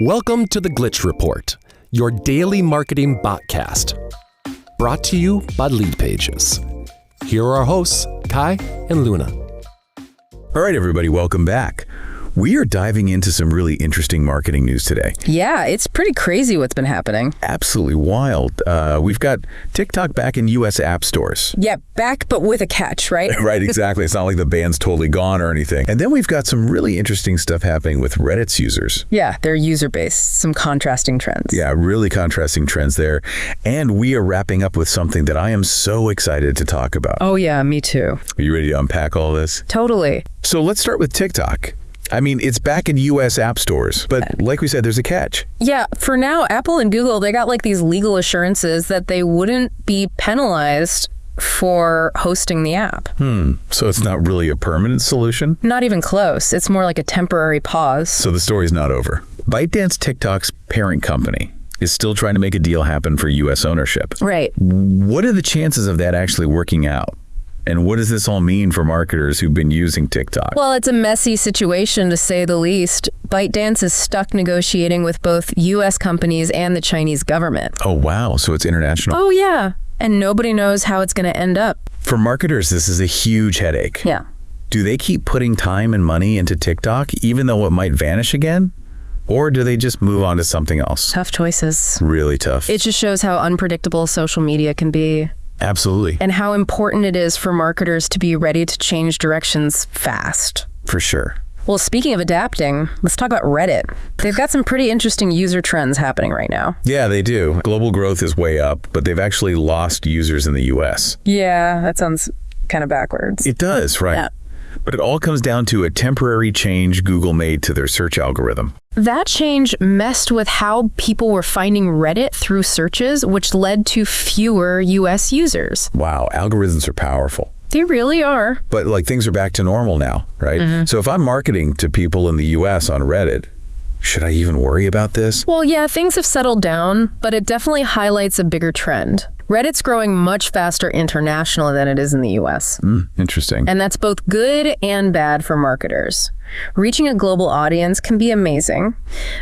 Welcome to the Glitch Report, your daily marketing botcast. Brought to you by Leadpages. Here are our hosts, Kai and Luna. All right, everybody, welcome back. We are diving into some really interesting marketing news today. Yeah, it's pretty crazy what's been happening. Absolutely wild. We've got TikTok back in U.S. app stores. Yeah, back but with a catch, right? Right, exactly. It's not like the band's totally gone or anything. And then we've got some really interesting stuff happening with Reddit's users. Yeah, their user base, some contrasting trends. Yeah, really contrasting trends there. And we are wrapping up with something that I am so excited to talk about. Oh yeah, me too. Are you ready to unpack all this? Totally. So let's start with TikTok. I mean, it's back in U.S. app stores, but like we said, there's a catch. Yeah, for now, Apple and Google, they got like these legal assurances that they wouldn't be penalized for hosting the app. So it's not really a permanent solution? Not even close. It's more like a temporary pause. So the story's not over. ByteDance, TikTok's parent company, is still trying to make a deal happen for U.S. ownership. Right. What are the chances of that actually working out? And what does this all mean for marketers who've been using TikTok? Well, it's a messy situation to say the least. ByteDance is stuck negotiating with both U.S. companies and the Chinese government. Oh, wow. So it's international. Oh, yeah. And nobody knows how it's going to end up. For marketers, this is a huge headache. Yeah. Do they keep putting time and money into TikTok, even though it might vanish again? Or do they just move on to something else? Tough choices. Really tough. It just shows how unpredictable social media can be. Absolutely. And how important it is for marketers to be ready to change directions fast. For sure. Well, speaking of adapting, let's talk about Reddit. They've got some pretty interesting user trends happening right now. Yeah, they do. Global growth is way up, but they've actually lost users in the US. Yeah, that sounds kind of backwards. It does, right? Yeah. But it all comes down to a temporary change Google made to their search algorithm. That change messed with how people were finding Reddit through searches, which led to fewer US users. Wow, algorithms are powerful. They really are. But like things are back to normal now, right? So if I'm marketing to people in the US on Reddit, should I even worry about this? Well, yeah, things have settled down, but it definitely highlights a bigger trend. Reddit's growing much faster internationally than it is in the US. Interesting. And that's both good and bad for marketers. Reaching a global audience can be amazing,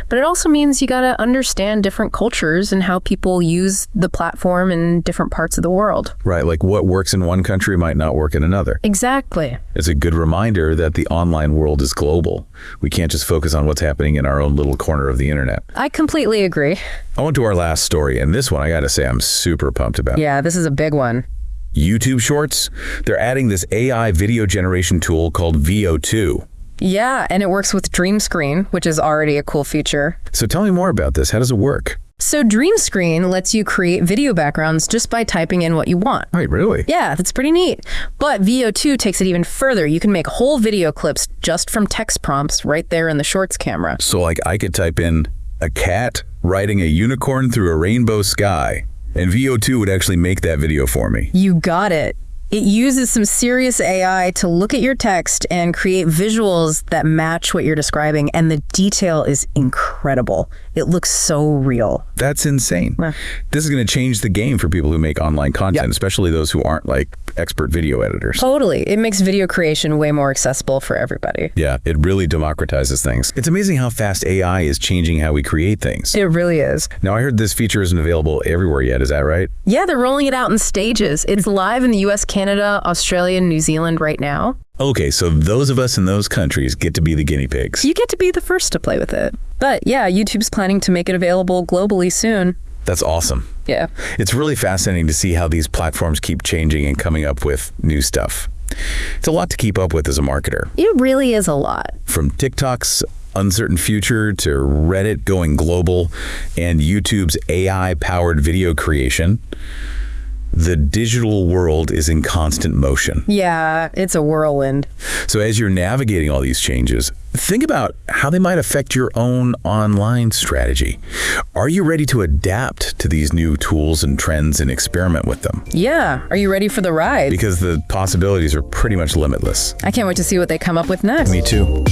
but it also means you gotta understand different cultures and how people use the platform in different parts of the world. Right, like what works in one country might not work in another. Exactly. It's a good reminder that the online world is global. We can't just focus on what's happening in our own little corner of the internet. I completely agree. I went to our last story, and this one I gotta say I'm super pumped about. Yeah, this is a big one. YouTube Shorts, they're adding this AI video generation tool called VO2. Yeah, and it works with Dream Screen, which is already a cool feature. So tell me more about this. How does it work? So Dream Screen lets you create video backgrounds just by typing in what you want. Right, really? Yeah, that's pretty neat. But VO2 takes it even further. You can make whole video clips just from text prompts right there in the Shorts camera. So like I could type in a cat riding a unicorn through a rainbow sky, and VO2 would actually make that video for me. You got it. It uses some serious AI to look at your text and create visuals that match what you're describing, and the detail is incredible. It looks so real. That's insane. Yeah. This is going to change the game for people who make online content, especially those who aren't like expert video editors. Totally. It makes video creation way more accessible for everybody. Yeah, it really democratizes things. It's amazing how fast AI is changing how we create things. It really is. Now, I heard this feature isn't available everywhere yet. Is that right? Yeah, they're rolling it out in stages. It's live in the US, Canada, Australia, and New Zealand right now. Okay, so those of us in those countries get to be the guinea pigs. You get to be the first to play with it. But yeah, YouTube's planning to make it available globally soon. That's awesome. Yeah. It's really fascinating to see how these platforms keep changing and coming up with new stuff. It's a lot to keep up with as a marketer. It really is a lot. From TikTok's uncertain future to Reddit going global and YouTube's AI-powered video creation, the digital world is in constant motion. Yeah, it's a whirlwind. So as you're navigating all these changes, think about how they might affect your own online strategy. Are you ready to adapt to these new tools and trends and experiment with them? Yeah, are you ready for the ride? Because the possibilities are pretty much limitless. I can't wait to see what they come up with next. Me too.